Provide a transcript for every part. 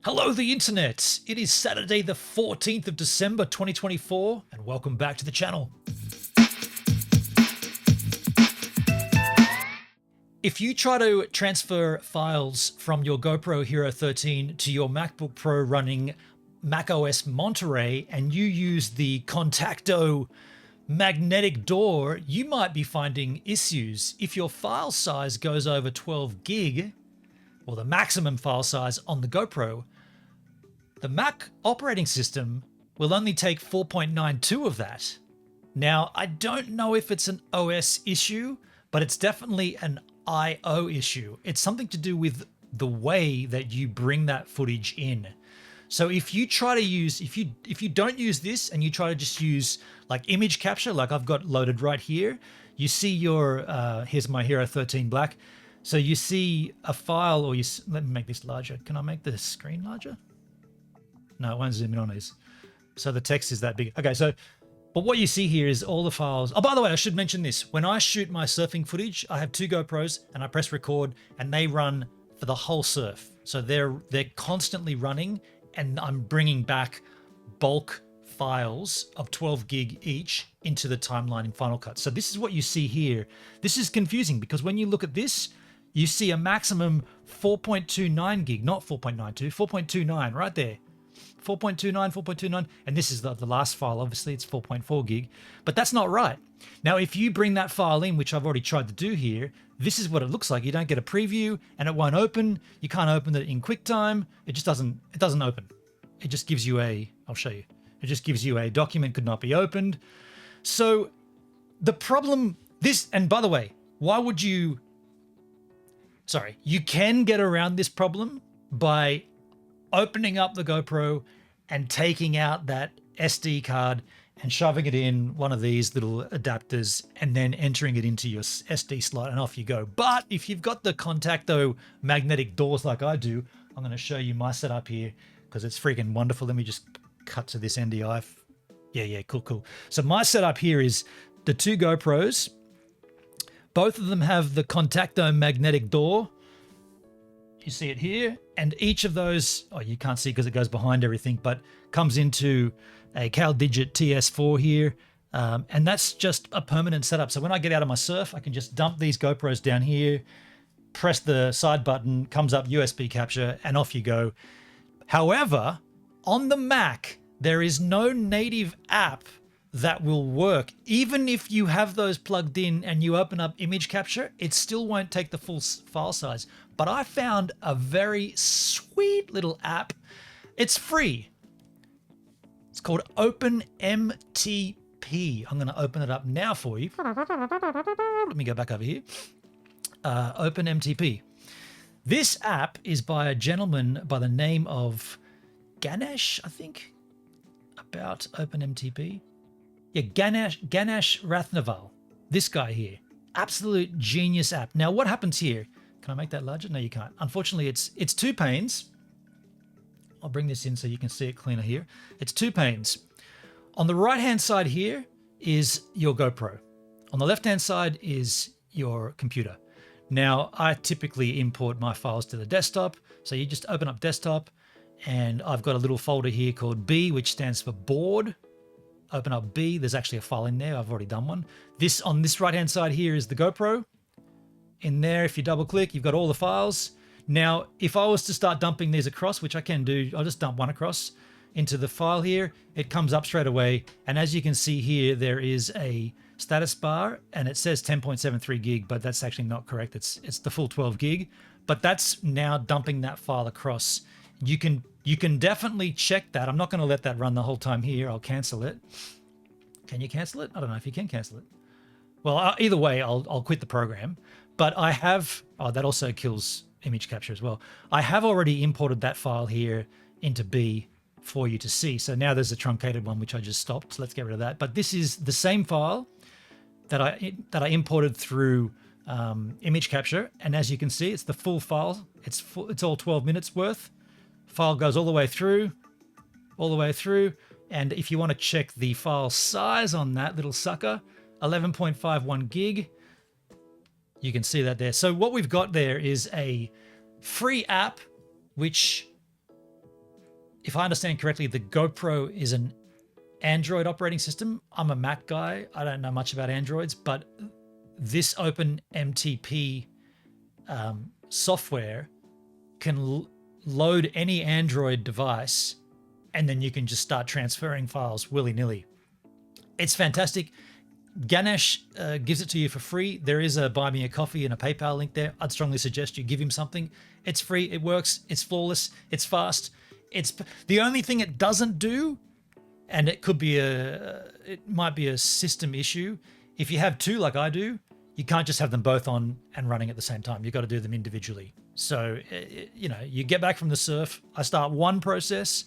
Hello, the internet. It is Saturday, the 14th of December, 2024, and welcome back to the channel. If you try to transfer files from your GoPro Hero 13 to your MacBook Pro running macOS Monterey and you use the Contacto magnetic door, you might be finding issues. If your file size goes over 12 gig, or the maximum file size on the GoPro, the Mac operating system will only take 4.92 of that. Now, I don't know if it's an OS issue, but it's definitely an I/O issue. It's something to do with the way that you bring that footage in. So if you try to use, if you don't use this and you try to just use like image capture, like I've got loaded right here, you see your, here's my Hero 13 Black. So you see a file, or let me make this larger. Can I make the screen larger? No, it won't zoom in on this. So the text is that big. Okay, so, but what you see here is all the files. Oh, by the way, I should mention this. When I shoot my surfing footage, I have two GoPros and I press record and they run for the whole surf. So they're constantly running and I'm bringing back bulk files of 12 gig each into the timeline in Final Cut. So this is what you see here. This is confusing because when you look at this, you see a maximum 4.29 gig, not 4.92, 4.29 right there. 4.29, 4.29, and this is the last file. Obviously, it's 4.4 gig, but that's not right. Now, if you bring that file in, which I've already tried to do here, this is what it looks like. You don't get a preview, and it won't open. You can't open it in QuickTime. It just doesn't. It doesn't open. It just gives you a. I'll show you. It just gives you a document could not be opened. So the problem. This, and by the way, why would you? Sorry, you can get around this problem by opening up the GoPro and taking out that SD card and shoving it in one of these little adapters and then entering it into your SD slot and off you go. But if you've got the Contacto magnetic doors like I do, I'm going to show you my setup here because it's freaking wonderful. Let me just cut to this NDI. Yeah, cool. So my setup here is the two GoPros. Both of them have the Contacto magnetic door. You see it here, and each of those, oh, you can't see because it goes behind everything, but comes into a CalDigit TS4 here, and that's just a permanent setup. So when I get out of my surf, I can just dump these GoPros down here, press the side button, comes up USB capture, and off you go. However, on the Mac, there is no native app that will work. Even if you have those plugged in and you open up image capture, it still won't take the full file size. But I found a very sweet little app. It's free. It's called OpenMTP. I'm going to open it up now for you. Let me go back over here. OpenMTP. This app is by a gentleman by the name of Ganesh, I think, about OpenMTP. Yeah, Ganesh Rathnavale, this guy here. Absolute genius app. Now, what happens here? Can I make that larger? No, you can't. Unfortunately, it's two panes. I'll bring this in so you can see it cleaner here. It's two panes. On the right-hand side here is your GoPro. On the left-hand side is your computer. Now, I typically import my files to the desktop. So you just open up desktop, and I've got a little folder here called B, which stands for board. Open up B, there's actually a file in there. I've already done one. This on this right-hand side here is the GoPro. In there, if you double click, you've got all the files. Now, if I was to start dumping these across, which I can do, I'll just dump one across into the file here. It comes up straight away. And as you can see here, there is a status bar and it says 10.73 gig, but that's actually not correct. It's the full 12 gig, but that's now dumping that file across. You can definitely check that. I'm not going to let that run the whole time here. I'll cancel it. Can you cancel it? I don't know if you can cancel it. Well, either way, I'll quit the program. But I have, oh, that also kills image capture as well. I have already imported that file here into B for you to see. So now there's a truncated one, which I just stopped. So let's get rid of that. But this is the same file that I imported through image capture. And as you can see, it's the full file. It's all 12 minutes worth. File goes all the way through. And if you want to check the file size on that little sucker, 11.51 gig, you can see that there. So what we've got there is a free app, which if I understand correctly, the GoPro is an Android operating system. I'm a Mac guy. I don't know much about Androids, but this OpenMTP software can load any Android device, and then you can just start transferring files willy-nilly. It's fantastic. Ganesh gives it to you for free. There is a buy me a coffee and a PayPal link there. I'd strongly suggest you give him something. It's free. It works. It's flawless. It's fast. It's the only thing it doesn't do, and it might be a system issue. If you have two like I do, you can't just have them both on and running at the same time. You've got to do them individually. So, you know, you get back from the surf. I start one process,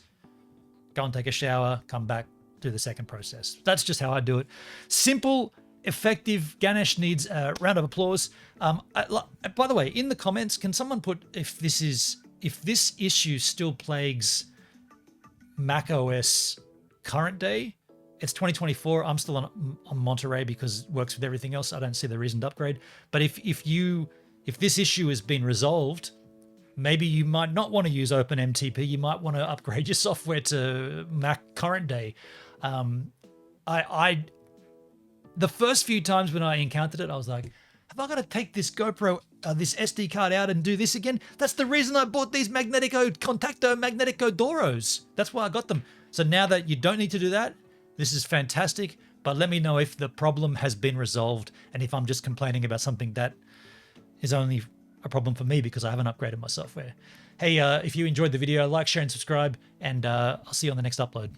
go and take a shower, come back, do the second process. That's just how I do it. Simple, effective. Ganesh needs a round of applause. By the way, in the comments, can someone put if this issue still plagues Mac OS current day? It's 2024. I'm still on Monterey because it works with everything else. I don't see the reason to upgrade. But if this issue has been resolved, maybe you might not want to use OpenMTP. You might want to upgrade your software to Mac current day. The first few times when I encountered it, I was like, have I got to take this GoPro, this SD card out and do this again? That's the reason I bought these Contacto Magnetico Doros. That's why I got them. So now that you don't need to do that, this is fantastic. But let me know if the problem has been resolved and if I'm just complaining about something that is only a problem for me because I haven't upgraded my software. Hey, if you enjoyed the video, like, share, and subscribe, and I'll see you on the next upload.